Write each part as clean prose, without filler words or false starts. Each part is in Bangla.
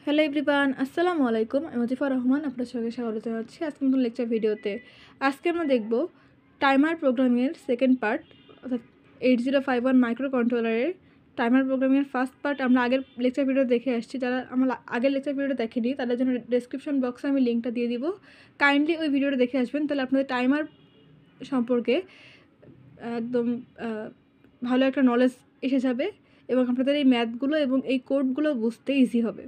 হ্যালো এভরিওয়ান, আসসালামু আলাইকুম। আমি মজিফা রহমান, আপনার সঙ্গে স্বাগত জানাচ্ছি আজকে নতুন লেকচার ভিডিওতে। আজকে আমরা দেখব টাইমার প্রোগ্রামিংয়ের সেকেন্ড পার্ট, অর্থাৎ 8051 মাইক্রো কন্ট্রোলারের টাইমার প্রোগ্রামিংয়ের ফার্স্ট পার্ট আমরা আগের লেকচার ভিডিও দেখে আসছি। যারা আমার আগের লেকচার ভিডিও দেখেনি তাদের জন্য ডেসক্রিপশন বক্সে আমি লিঙ্কটা দিয়ে দিব, কাইন্ডলি ওই ভিডিওটা দেখে আসবেন। তাহলে আপনাদের টাইমার সম্পর্কে একদম ভালো একটা নলেজ এসে যাবে এবং আপনাদের এই ম্যাথগুলো এবং এই কোডগুলো বুঝতে ইজি হবে।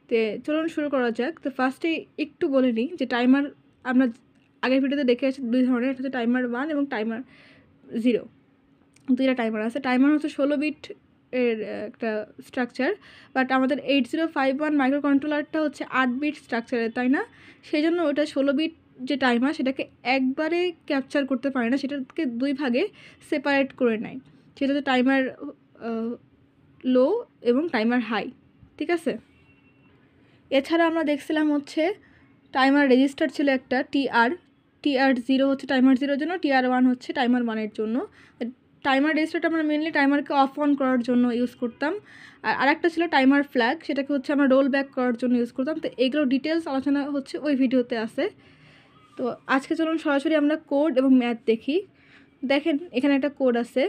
তো চলুন শুরু করা যাক। তো ফার্স্টে একটু বলে নিই যে টাইমার আমরা আগের ভিডিওতে দেখে আসছি দুই ধরনের, একটা হচ্ছে টাইমার 1 এবং টাইমার 0। দুইটা টাইমার আছে। টাইমার হচ্ছে 16 বিট এর একটা স্ট্রাকচার, বাট আমাদের 8051 মাইক্রো কন্ট্রোলারটা হচ্ছে 8 বিট স্ট্রাকচারের, তাই না? সেই জন্য ওটা 16 বিট যে টাইমার সেটাকে একবারে ক্যাপচার করতে পারে না, সেটাকে দুই ভাগে সেপারেট করে নেয়। সেটা হচ্ছে টাইমার লো এবং টাইমার হাই, ঠিক আছে? এছাড়া আমরা দেখছিলাম হচ্ছে টাইমার রেজিস্টার ছিল একটা টিআর 0 হচ্ছে টাইমার 0-এর জন্য, টিআর 1 হচ্ছে টাইমার 1-এর জন্য। টাইমার রেজিস্টারটা আমরা মেনলি টাইমারকে অফ অন করার জন্য ইউজ করতাম, আর আরেকটা ছিল টাইমার ফ্ল্যাগ, সেটাকে হচ্ছে আমরা রোল ব্যাক করার জন্য ইউজ করতাম। তো এগুলো ডিটেলস আলোচনা হচ্ছে ওই ভিডিওতে আছে। তো আজকে চলুন সরাসরি আমরা কোড এবং ম্যাথ দেখি। দেখেন এখানে একটা কোড আছে।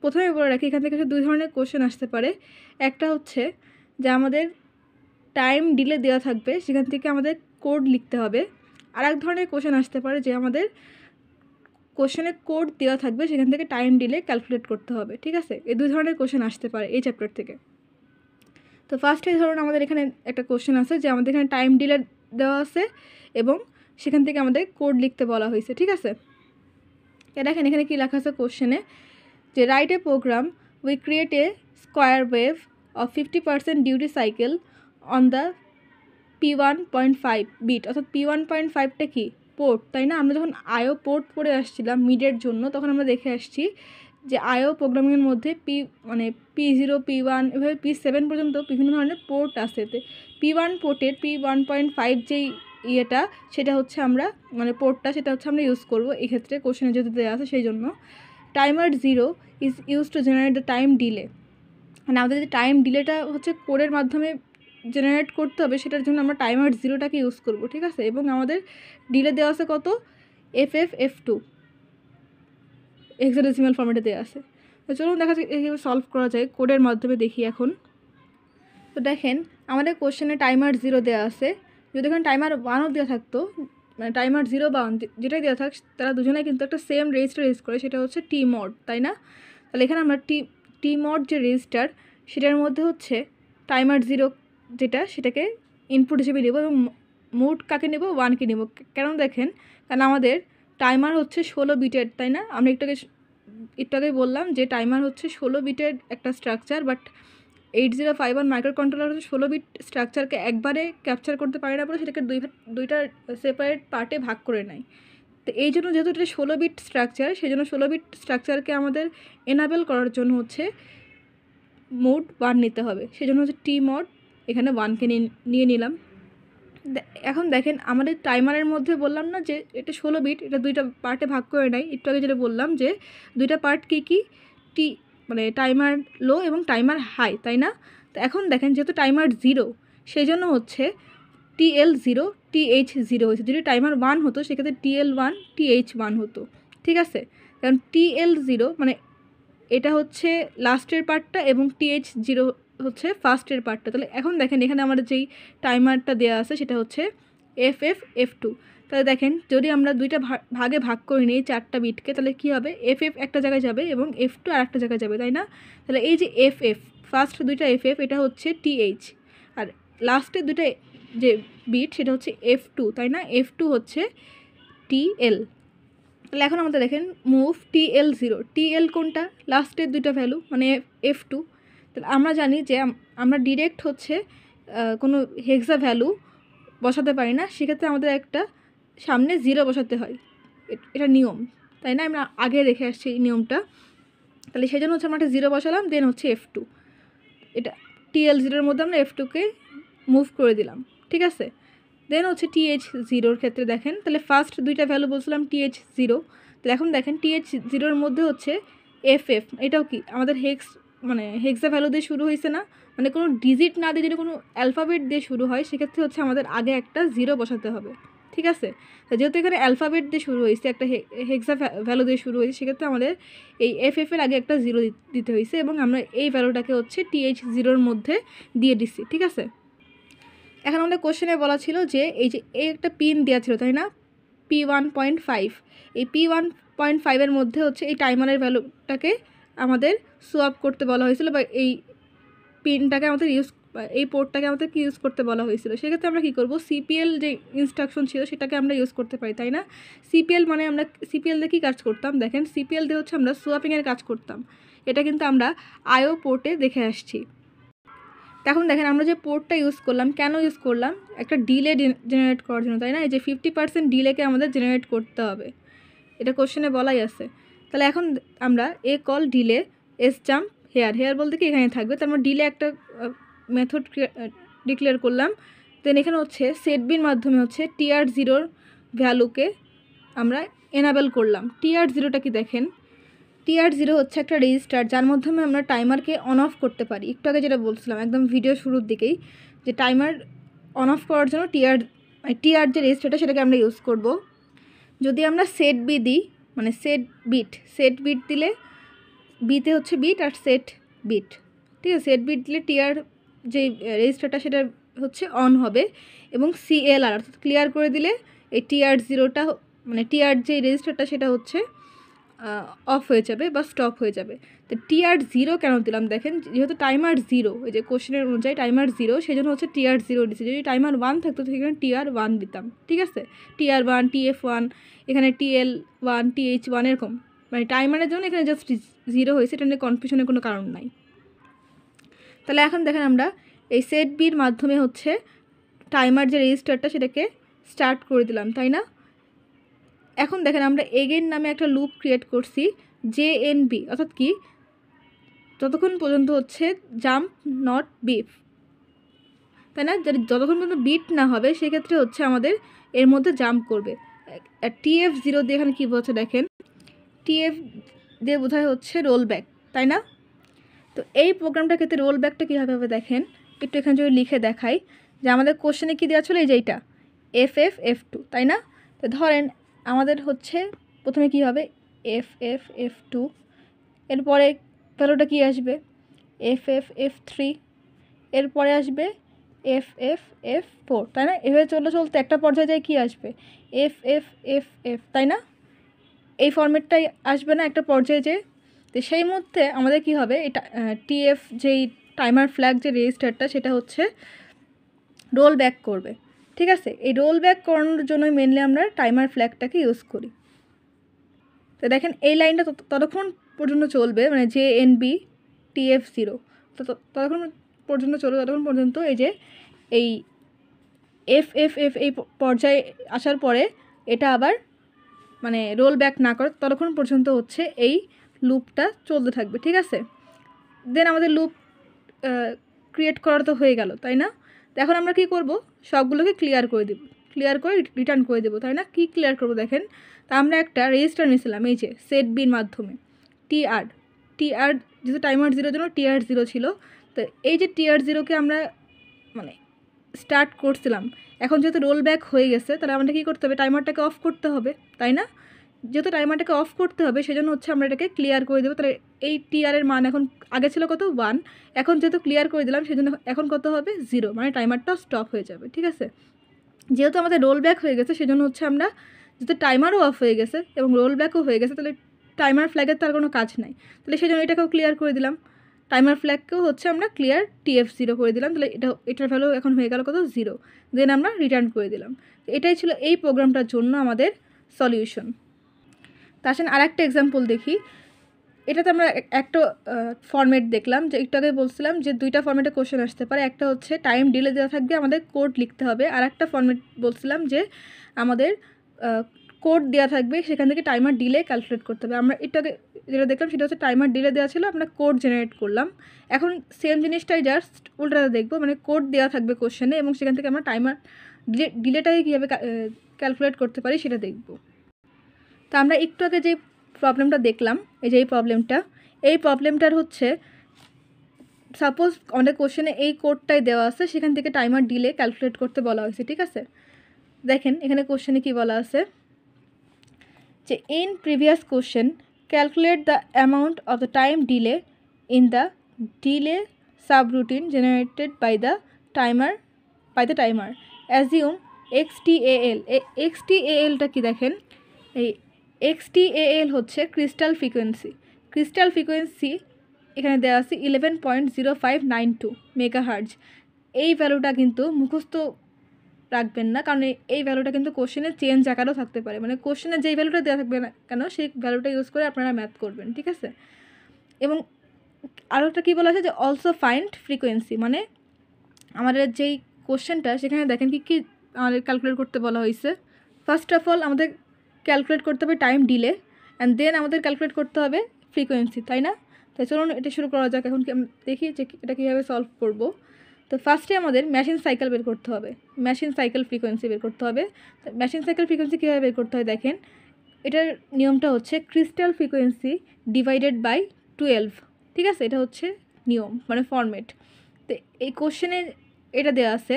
প্রথমে বলে রাখি, এখান থেকে দুই ধরনের কোশ্চেন আসতে পারে। একটা হচ্ছে যে আমাদের টাইম ডিলে দেওয়া থাকবে, সেখান থেকে আমাদের কোড লিখতে হবে। আর এক ধরনের কোশ্চেন আসতে পারে যে আমাদের কোশ্চেনে কোড দেওয়া থাকবে, সেখান থেকে টাইম ডিলে ক্যালকুলেট করতে হবে, ঠিক আছে? এই দুই ধরনের কোশ্চেন আসতে পারে এই চ্যাপ্টার থেকে। তো ফার্স্টে ধরুন আমাদের এখানে একটা কোশ্চেন আছে যে আমাদের এখানে টাইম ডিলে দেওয়া আছে এবং সেখান থেকে আমাদের কোড লিখতে বলা হয়েছে, ঠিক আছে? দেখেন এখানে কী লেখা আছে কোশ্চেনে, যে write a program we create a square wave of 50% duty cycle on the P1.5 bit, অর্থাৎ P1.5টা কি পোর্ট, তাই না? আমরা যখন আইও পোর্ট পড়ে আসছিলাম মিডের জন্য, তখন আমরা দেখে আসছি যে আইও প্রোগ্রামিংয়ের মধ্যে P0 P1 এভাবে P7 পর্যন্ত বিভিন্ন ধরনের পোর্ট আছে। P1 পোর্টের P1.5 যেই ইয়েটা, সেটা হচ্ছে আমরা পোর্টটা সেটা হচ্ছে আমরা ইউজ করবো এক্ষেত্রে কোশ্চেনে যেহেতু দেওয়া আছে। সেই জন্য timer 0 is use to generate the time delay, মানে আমাদের যে টাইম ডিলেটা হচ্ছে কোডের মাধ্যমে জেনারেট করতে হবে, সেটার জন্য আমরা টাইমার 0টাকে ইউজ করব, ঠিক আছে? এবং আমাদের ডিলে দেওয়া আছে কত, F2 হেক্সাডেসিমাল ফর্মেটে দেওয়া আছে। তো চলুন দেখা যাক কীভাবে সলভ করা যায়, কোডের মাধ্যমে দেখি এখন। তো দেখেন আমাদের কোশ্চেনে টাইমার 0 দেওয়া আছে। যদি এখানে টাইমার 1ও দেওয়া থাকতো, মানে টাইমার 0 বা 1 যেটাই দেওয়া থাক, তারা দুজনেই কিন্তু একটা সেম রেজিস্টার ইউজ করে, সেটা হচ্ছে টি মড, তাই না? তাহলে এখানে আমরা টি মড যে রেজিস্টার, সেটার মধ্যে হচ্ছে টাইমার 0 যেটা, সেটাকে ইনপুট হিসেবে নেব এবং মোড কাকে নেব, 1কে নেব। কেন দেখেন, কারণ আমাদের টাইমার হচ্ছে 16 বিটের, তাই না? আমরা একটু আগে বললাম যে টাইমার হচ্ছে 16 বিটের একটা স্ট্রাকচার, বাট 8051 মাইক্রো কন্ট্রোলার হচ্ছে 16 বিট স্ট্রাকচারকে একবারে ক্যাপচার করতে পারে না বলে সেটাকে দুইটা সেপারেট পার্টে ভাগ করে নেয়। তো এই জন্য যেহেতু এটা 16 বিট স্ট্রাকচার, সেই জন্য 16 বিট স্ট্রাকচারকে আমাদের এনাবেল করার জন্য হচ্ছে মোড 1 নিতে হবে। সেই জন্য হচ্ছে টি মড, এখানে 1কে নিয়ে নিলাম। এখন দেখেন আমাদের টাইমারের মধ্যে বললাম না যে এটা 16 বিট, এটা দুইটা পার্টে ভাগ করে নেয়। একটু আগে যেটা বললাম যে দুইটা পার্ট কী টাইমার লো এবং টাইমার হাই, তাই না? তো এখন দেখেন যেহেতু টাইমার 0, সেই জন্য হচ্ছে TL0 TH0 হয়েছে। যদি টাইমার 1 হতো সেক্ষেত্রে TL1 TH1 হতো, ঠিক আছে? কারণ TL0 এটা হচ্ছে লাস্টের পার্টটা এবং TH0 হচ্ছে ফার্স্টের পার্টটা। তাহলে এখন দেখেন এখানে আমাদের যেই টাইমারটা দেওয়া আছে সেটা হচ্ছে F2। তাহলে দেখেন যদি আমরা দুইটা ভাগে ভাগ করে নিই 4টা বিটকে, তাহলে কী হবে, FF একটা জায়গায় যাবে এবং F2 আর একটা জায়গায় যাবে, তাই না? তাহলে এই যে ফার্স্ট দুইটা FF এটা হচ্ছে TH, আর লাস্টের দুইটা যে বিট সেটা হচ্ছে F2, তাই না? F2 হচ্ছে TL। তাহলে এখন আমাদের দেখেন মুভ TL0, TL কোনটা, লাস্টের দুইটা ভ্যালু মানে F2। তাহলে আমরা জানি যে আমরা ডিরেক্ট হচ্ছে কোনো হেক্সা ভ্যালু বসাতে পারি না, সেক্ষেত্রে আমাদের একটা সামনে 0 বসাতে হয়, এটা নিয়ম, তাই না? আমরা আগে দেখে আসছি এই নিয়মটা। তাহলে সেই জন্য হচ্ছে আমরা একটা 0 বসালাম, দেন হচ্ছে F2, এটা TL0-এর মধ্যে আমরা F2কে মুভ করে দিলাম, ঠিক আছে? দেন হচ্ছে TH0-র ক্ষেত্রে দেখেন, তাহলে ফার্স্ট দুইটা ভ্যালু বলছিলাম TH0, তাহলে এখন দেখেন TH0-র মধ্যে হচ্ছে FF, এটাও কি আমাদের হেক্স মানে হেক্সা ভ্যালু দিয়ে শুরু হয়েছে না, মানে কোনো ডিজিট না দিয়ে যদি কোনো অ্যালফাবেট দিয়ে শুরু হয় সেক্ষেত্রে হচ্ছে আমাদের আগে একটা 0 বসাতে হবে, ঠিক আছে। তো যেহেতু এখানে অ্যালফাবেট দিয়ে শুরু হয়েছে, একটা হেক্সা ভ্যালু দিয়ে শুরু হয়েছে, সেক্ষেত্রে আমাদের এই এর আগে একটা 0 দিতে হয়েছে এবং আমরা এই ভ্যালুটাকে হচ্ছে TH0 মধ্যে দিয়ে দিচ্ছি, ঠিক আছে। এখন আমাদের কোশ্চেনে বলা ছিল যে এই একটা পিন দেওয়া ছিল, তাই না, P1.5, এই P1.5 মধ্যে হচ্ছে এই টাইমারের ভ্যালুটাকে আমাদের সোয়াপ করতে বলা হয়েছিল, বা এই পিনটাকে আমাদের এই পোর্টটাকে আমাদের কি ইউজ করতে বলা হয়েছিল। সেক্ষেত্রে আমরা কী করব, সিপিএল যে ইনস্ট্রাকশন ছিল সেটাকে আমরা ইউজ করতে পারি, তাই না। সিপিএল মানে আমরা সিপিএল দিয়ে কী কাজ করতাম, দেখেন সিপিএল দিয়ে হচ্ছে আমরা সোয়াপিংয়ের কাজ করতাম। এটা কিন্তু আমরা আইও পোর্টে দেখে আসছি। এখন দেখেন আমরা যে পোর্টটা ইউজ করলাম, কেন ইউজ করলাম, একটা ডিলে জেনারেট করার জন্য, তাই না। এই যে 50% ডিলেকে আমাদের জেনারেট করতে হবে, এটা কোশ্চেনে বলাই আছে। তাহলে এখন আমরা call delay S jump here বলতে কি এখানে থাকবে, তার মানে ডিলে একটা মেথড ডিক্লেয়ার করলাম। দেন এখানে হচ্ছে সেট বির মাধ্যমে হচ্ছে TR0 ভ্যালুকে আমরা এনাবেল করলাম। TR0টা কি দেখেন, TR0 হচ্ছে একটা রেজিস্টার যার মাধ্যমে আমরা টাইমারকে অন অফ করতে পারি। একটু আগে যেটা বলছিলাম একদম ভিডিও শুরুর দিকেই, যে টাইমার অন অফ করার জন্য টিআর যে রেজিস্টারটা সেটাকে আমরা ইউজ করব। যদি আমরা সেট বি দিই, মানে সেট বিট দিলে বিতে হচ্ছে বিট আর সেট বিট, ঠিক আছে। সেট বিট দিলে টিআর যে রেজিস্টারটা সেটা হচ্ছে অন হবে, এবং CLR অর্থাৎ ক্লিয়ার করে দিলে এই TR0টা মানে টিআর যে রেজিস্টারটা সেটা হচ্ছে অফ হয়ে যাবে বা স্টপ হয়ে যাবে। তো TR0 কেন দিলাম, দেখেন যেহেতু টাইমার 0, ওই যে কোশ্চেনের অনুযায়ী টাইমার 0, সেই জন্য হচ্ছে TR0 দিচ্ছে। যদি টাইমার 1 থাকতো সেখানে TR1 দিতাম, ঠিক আছে। TR1, TF1, এখানে TL1, TH1 এরকম, মানে টাইমারের জন্য এখানে জাস্ট 0 হয়েছে, এটা নিয়ে কনফিউশনের কোনো কারণ নাই। তাহলে এখন দেখেন আমরা এই সেট বির মাধ্যমে হচ্ছে টাইমার যে রেজিস্টারটা সেটাকে স্টার্ট করে দিলাম, তাই না। এখন দেখেন আমরা এগেইন নামে একটা লুপ ক্রিয়েট করছি JNB, অর্থাৎ কি যতক্ষণ পর্যন্ত হচ্ছে জাম্প নট বিট, তাই না। যতক্ষণ পর্যন্ত বিট না হবে সেক্ষেত্রে হচ্ছে আমাদের এর মধ্যে জাম্প করবে। TF0 দিয়ে এখানে কী বলছে দেখেন, TF দিয়ে বোঝায় হচ্ছে রোল ব্যাক, তাই না। তো এই প্রোগ্রামটার ক্ষেত্রে রোল ব্যাকটা কীভাবে হবে দেখেন, একটু এখানে যদি লিখে দেখাই, যে আমাদের কোশ্চেনে কী দেওয়া ছিল, এই যে এইটা FF2, তাই না। তো ধরেন আমাদের হচ্ছে প্রথমে কী হবে FF2, এরপরে ভ্যালুটা কী আসবে FF3, এরপরে আসবে FF4, তাই না। এভাবে চলতে একটা পর্যায়ে যায় কী আসবে FF, তাই না। এই ফরম্যাটটাই আসবে না একটা পর্যায়ে যে। তো সেই মধ্যে আমাদের কি হবে, এটা TF যেই টাইমার ফ্ল্যাগ যে রেজিস্টারটা সেটা হচ্ছে রোল ব্যাক করবে, ঠিক আছে। এই রোল ব্যাক করানোর জন্য মেনলি আমরা টাইমার ফ্ল্যাগটাকে ইউজ করি। তো দেখেন এই লাইনটা ততক্ষণ পর্যন্ত চলবে, মানে JNB TF0 ততক্ষণ পর্যন্ত চলবে, ততক্ষণ পর্যন্ত এই যে এই FF এই পর্যায়ে আসার পরে এটা আবার মানে রোল ব্যাক না করে ততক্ষণ পর্যন্ত হচ্ছে এই লুপটা চলতে থাকবে, ঠিক আছে। দেন আমাদের লুপ ক্রিয়েট করা তো হয়ে গেল, তাই না। তো এখন আমরা কী করব, সবগুলোকে ক্লিয়ার করে রিটার্ন করে দেবো, তাই না। কি ক্লিয়ার করব দেখেন, তা আমরা একটা রেজিস্টার নিয়েছিলাম এই যে সেট বির মাধ্যমে TR যেহেতু টাইমার 0 জন্য TR0 ছিল। তো এই যে TR0কে আমরা মানে স্টার্ট করছিলাম, এখন যেহেতু রোল ব্যাক হয়ে গেছে তাহলে আমাদের কী করতে হবে, টাইমারটাকে অফ করতে হবে, তাই না। যেহেতু টাইমারটাকে অফ করতে হবে সেই জন্য হচ্ছে আমরা এটাকে ক্লিয়ার করে দেবো। তাহলে এই TR মান এখন আগে ছিল কত 1, এখন যেহেতু ক্লিয়ার করে দিলাম সেই জন্য এখন কত হবে 0, মানে টাইমারটাও স্টপ হয়ে যাবে, ঠিক আছে। যেহেতু আমাদের রোল ব্যাক হয়ে গেছে সেই জন্য হচ্ছে আমরা যেহেতু টাইমারও অফ হয়ে গেছে এবং রোল ব্যাকও হয়ে গেছে, তাহলে টাইমার ফ্ল্যাগের তার কোনো কাজ নাই, তাহলে সেই জন্য এটাকেও ক্লিয়ার করে দিলাম। টাইমার ফ্ল্যাগকেও হচ্ছে আমরা ক্লিয়ার TF0 করে দিলাম, তাহলে এটার ভ্যালু এখন হয়ে গেল কত 0, দেন আমরা রিটার্ন করে দিলাম। এটাই ছিল এই প্রোগ্রামটার জন্য আমাদের সলিউশন। তা আসেন আরেকটা এক্সাম্পল দেখি। এটাতে আমরা একটা ফরম্যাট দেখলাম, যে একটু আগে বলছিলাম যে দুইটা ফরম্যাটে কোশ্চেন আসতে পারে, একটা হচ্ছে টাইম ডিলে দেওয়া থাকবে আমাদের কোড লিখতে হবে, আর একটা ফরম্যাট বলছিলাম যে আমাদের কোড দেওয়া থাকবে সেখান থেকে টাইমার ডিলে ক্যালকুলেট করতে হবে। আমরা এটাকে যেটা দেখলাম সেটা হচ্ছে টাইমার ডিলে দেওয়া ছিল, আমরা কোড জেনারেট করলাম। এখন সেম জিনিসটাই জাস্ট উল্টাতে দেখবো, মানে কোড দেওয়া থাকবে কোশ্চেনে এবং সেখান থেকে আমরা টাইমার ডিলেটাকে কীভাবে ক্যালকুলেট করতে পারি সেটা দেখব। তো আমরা একটু আগে যে প্রবলেমটা দেখলাম, এই যে এই প্রবলেমটার হচ্ছে সাপোজ আমাদের কোশ্চেনে এই কোডটাই দেওয়া আছে, সেখান থেকে টাইমার ডিলে ক্যালকুলেট করতে বলা হয়েছে, ঠিক আছে। দেখেন এখানে কোশ্চেনে কি বলা আছে যে in previous question calculate the amount of the time delay in the delay subroutine generated by the timer assume XTAL। XTALটা কি দেখেন, এই XTAL হচ্ছে ক্রিস্টাল ফ্রিকোয়েন্সি এখানে দেওয়া আছে 11.0592 মেগাহার্জ। এই ভ্যালুটা কিন্তু মুখস্থ রাখবেন না, কারণ এই ভ্যালুটা কিন্তু কোশ্চেনে চেঞ্জ আকারেও থাকতে পারে, মানে কোশ্চেনে যেই ভ্যালুটা দেওয়া থাকবে না কেন সেই ভ্যালুটা ইউজ করে আপনারা ম্যাথ করবেন, ঠিক আছে। এবং আরও একটা কী বলা আছে যে অলসো ফাইন্ড ফ্রিকোয়েন্সি, মানে আমাদের যেই কোশ্চেনটা সেখানে দেখেন কি কি আমাদের ক্যালকুলেট করতে বলা হয়েছে। ফার্স্ট অফ অল আমাদের ক্যালকুলেট করতে হবে টাইম ডিলে, অ্যান্ড দেন আমাদের ক্যালকুলেট করতে হবে ফ্রিকোয়েন্সি, তাই না। তাই চলুন এটা শুরু করা যাক। এখন দেখি যে এটা কীভাবে সলভ করব। তো ফার্স্টে আমাদের মেশিন সাইকেল বের করতে হবে, মেশিন সাইকেল ফ্রিকোয়েন্সি বের করতে হবে। মেশিন সাইকেল ফ্রিকোয়েন্সি কীভাবে বের করতে হয় দেখেন, এটার নিয়মটা হচ্ছে ক্রিস্টাল ফ্রিকোয়েন্সি ডিভাইডেড বাই 12, ঠিক আছে। এটা হচ্ছে নিয়ম, মানে ফরম্যাট। তো এই কোশ্চেনে এটা দেওয়া আছে,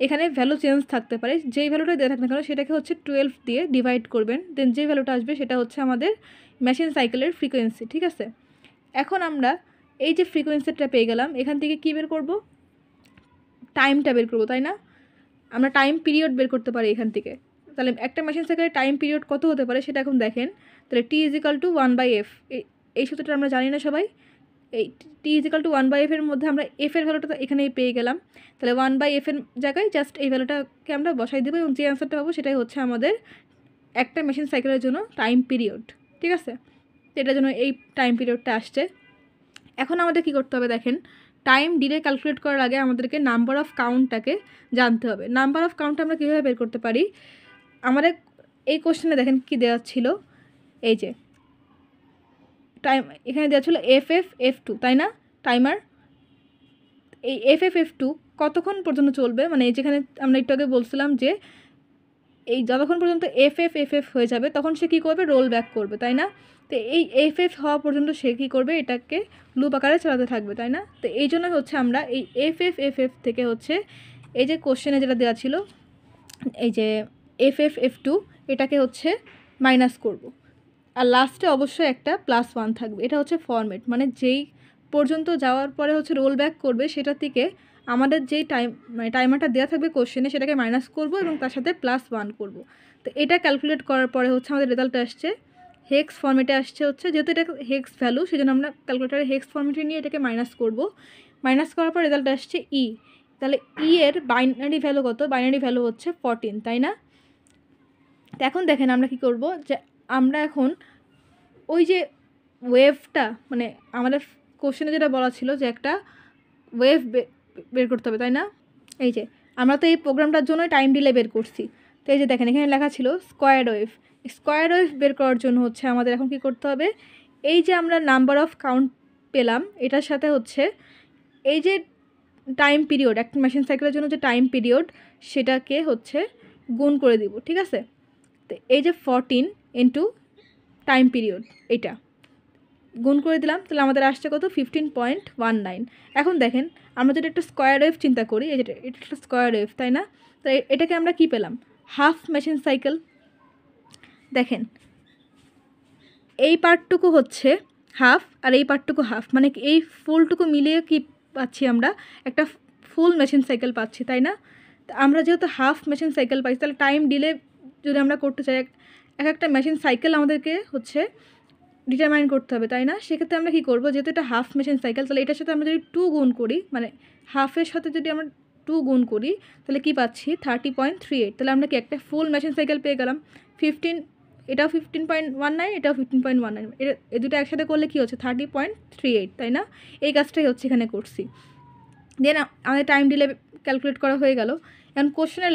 এখানে ভ্যালু চেঞ্জ থাকতে পারে, যেই ভ্যালুটা দেওয়া থাক না কেন সেটাকে হচ্ছে 12 দিয়ে ডিভাইড করবেন, দেন যে ভ্যালুটা আসবে সেটা হচ্ছে আমাদের মেশিন সাইকেলের ফ্রিকোয়েন্সি, ঠিক আছে। এখন আমরা এই যে ফ্রিকোয়েন্সিটা পেয়ে গেলাম, এখান থেকে কী বের করব, টাইমটা বের করবো, তাই না। আমরা টাইম পিরিয়ড বের করতে পারি এখান থেকে। তাহলে একটা মেশিন সাইকেলের টাইম পিরিয়ড কত হতে পারে সেটা এখন দেখেন। তাহলে T=1/f, এই সূত্রটা আমরা জানি না সবাই। এই T=1/f এর মধ্যে আমরা f এর ভ্যালুটা এখানেই পেয়ে গেলাম। তাহলে 1/f এর জায়গায় জাস্ট এই ভ্যালুটাকে আমরা বসাই দেবো, এবং যে অ্যান্সারটা পাবো সেটাই হচ্ছে আমাদের একটা মেশিন সাইকেলের জন্য টাইম পিরিয়ড, ঠিক আছে। তো এটার জন্য এই টাইম পিরিয়ডটা আসছে। এখন আমাদের কি করতে হবে দেখেন, টাইম ডিলে ক্যালকুলেট করার আগে আমাদেরকে নাম্বার অফ কাউন্টটাকে জানতে হবে। নাম্বার অফ কাউন্ট আমরা কীভাবে বের করতে পারি, আমাদের এই কোশ্চেনে দেখেন কি দেওয়া ছিল, এই যে টাইম এখানে দেওয়া ছিল FF তাই না। টাইমার এই FF কতক্ষণ পর্যন্ত চলবে, মানে যেখানে আমরা একটু আগে বলছিলাম যে এই যতক্ষণ পর্যন্ত FF হয়ে যাবে তখন সে কী করবে, রোল ব্যাক করবে, তাই না। তো এই FF হওয়া পর্যন্ত সে কী করবে, এটাকে লুপ আকারে চালাতে থাকবে, তাই না। তো এই জন্য হচ্ছে আমরা এই FF থেকে হচ্ছে এই যে কোশ্চেনে যেটা দেওয়া ছিল এই যে FF এটাকে হচ্ছে মাইনাস করব, আর লাস্টে অবশ্যই একটা +1 থাকবে। এটা হচ্ছে ফরম্যাট, মানে যেই পর্যন্ত যাওয়ার পরে হচ্ছে রোল ব্যাক করবে সেটা থেকে আমাদের যেই মানে টাইমারটা দেওয়া থাকবে কোশ্চেনে সেটাকে মাইনাস করব এবং তার সাথে +1 করব। তো এটা ক্যালকুলেট করার পরে হচ্ছে আমাদের রেজাল্ট আসছে হেক্স ফরম্যাটে আসছে, হচ্ছে যেহেতু এটা হেক্স ভ্যালু সেজন্য আমরা ক্যালকুলেটারে হেক্স ফরম্যাটে নিয়ে এটাকে মাইনাস করব। মাইনাস করার পর রেজাল্ট আসছে তাহলে এর বাইনারি ভ্যালু কত, বাইনারি ভ্যালু হচ্ছে 14, তাই না। তো এখন দেখেন আমরা কি করব, যে আমরা এখন ওই যে ওয়েভটা, মানে আমাদের কোশ্চেনে যেটা বলা ছিল যে একটা ওয়েভ বের করতে হবে, তাই না। এই যে আমরা তো এই প্রোগ্রামটার জন্য টাইম ডিলে বের করছি। তো এই যে দেখেন এখানে লেখা ছিল স্কোয়ার ওয়েভ বের করার জন্য হচ্ছে আমাদের এখন কি করতে হবে, এই যে আমরা নাম্বার অফ কাউন্ট পেলাম এটার সাথে হচ্ছে এই যে টাইম পিরিয়ড, একটা মেশিন সাইকেলের জন্য যে টাইম পিরিয়ড সেটাকে হচ্ছে গুণ করে দিব, ঠিক আছে। তো এই যে 14 ইন্টু টাইম পিরিয়ড এটা গুণ করে দিলাম, তাহলে আমাদের আসছে কত, 15.19। এখন দেখেন আমরা যদি একটা স্কোয়ার ওয়েভ চিন্তা করি, এটা একটা স্কোয়ার ওয়েভ, তাই না। তো এটাকে আমরা কি পেলাম, হাফ মেশিন সাইকেল। দেখেন এই পার্টটুকু হচ্ছে হাফ আর এই পার্টটুকু হাফ, মানে এই ফুলটুকু মিলিয়ে কি পাচ্ছি, আমরা একটা ফুল মেশিন সাইকেল পাচ্ছি, তাই না। তো আমরা যেহেতু হাফ মেশিন সাইকেল পাচ্ছি, তাহলে টাইম ডিলে যদি আমরা করতে চাই একটা মেশিন সাইকেল আমাদেরকে হচ্ছে ডিটারমাইন করতে হবে, তাই না। সেক্ষেত্রে আমরা কী করবো, যেহেতু এটা হাফ মেশিন সাইকেল, তাহলে এটার সাথে আমরা যদি 2 গুণ করি, মানে হাফের সাথে যদি আমরা 2 গুণ করি তাহলে কি পাচ্ছি 30.38। তাহলে আমরা কি একটা ফুল মেশিন সাইকেল পেয়ে গেলাম। 15, এটাও 15.19, এটাও 15.19, এই দুটো একসাথে করলে কী হচ্ছে 30.38, তাই না। এই কাজটাই হচ্ছে এখানে করছি। দেন আমাদের টাইম ডিলে ক্যালকুলেট করা হয়ে গেল। এখন কোশ্চেনের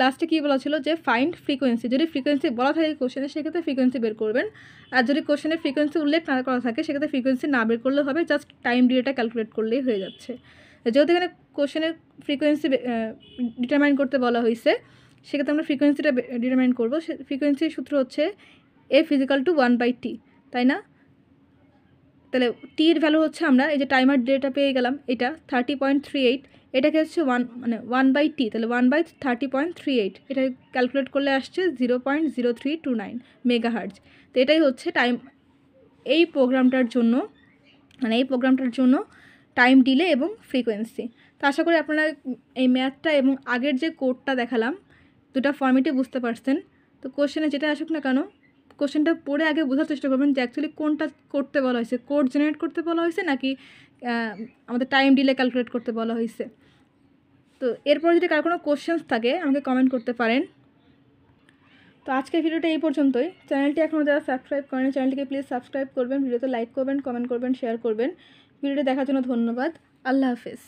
লাস্টে কী বলা ছিল যে ফাইন্ড ফ্রিকোয়েন্সি, যদি ফ্রিকোয়েন্সি বলা থাকে কোশ্চেনে সেক্ষেত্রে ফ্রিকোয়েন্সি বের করবেন, আর যদি কোশ্চেনে ফ্রিকোয়েন্সি উল্লেখ না করা থাকে সেক্ষেত্রে ফ্রিকোয়েন্সি না বের করলে হবে, জাস্ট টাইম ডিলেটা ক্যালকুলেট করলেই হয়ে যাচ্ছে। যেহেতু এখানে কোশ্চেনের ফ্রিকোয়েন্সি ডিটারমাইন করতে বলা হয়েছে সেক্ষেত্রে আমরা ফ্রিকোয়েন্সিটা ডিটারমাইন করবো। ফ্রিকোয়েন্সির সূত্র হচ্ছে F=1/t, তাই না। তাহলে টির ভ্যালু হচ্ছে আমরা এই যে টাইমার ডিলেটা পেয়ে গেলাম, এটা 30.38, এটাকে হচ্ছে 1/t, তাহলে 1/30.38, এটা ক্যালকুলেট করলে আসছে 0.0329 মেগাহার্জ। তো এটাই হচ্ছে এই প্রোগ্রামটার জন্য টাইম ডিলে এবং ফ্রিকোয়েন্সি। তো আশা করি আপনারা এই ম্যাথটা এবং আগের যে কোডটা দেখালাম দুটা ফর্মেটে বুঝতে পারছেন। তো কোশ্চেনে যেটা আসুক না কেন, কোশ্চেনটা পড়ে আগে বোঝার চেষ্টা করবেন যে অ্যাকচুয়ালি কোনটা করতে বলা হয়েছে, কোড জেনারেট করতে বলা হয়েছে নাকি আমাদের টাইম ডিলে ক্যালকুলেট করতে বলা হয়েছে। তো এরপর যদি কার কোনো কোশ্চেন্স থাকে আমাকে কমেন্ট করতে পারেন। তো আজকের ভিডিওটা এই পর্যন্তই। চ্যানেলটি এখনও যারা সাবস্ক্রাইব করেন চ্যানেলটিকে প্লিজ সাবস্ক্রাইব করবেন, ভিডিওতে লাইক করবেন, কমেন্ট করবেন, শেয়ার করবেন। ভিডিওটি দেখার জন্য ধন্যবাদ। আল্লাহ হাফেজ।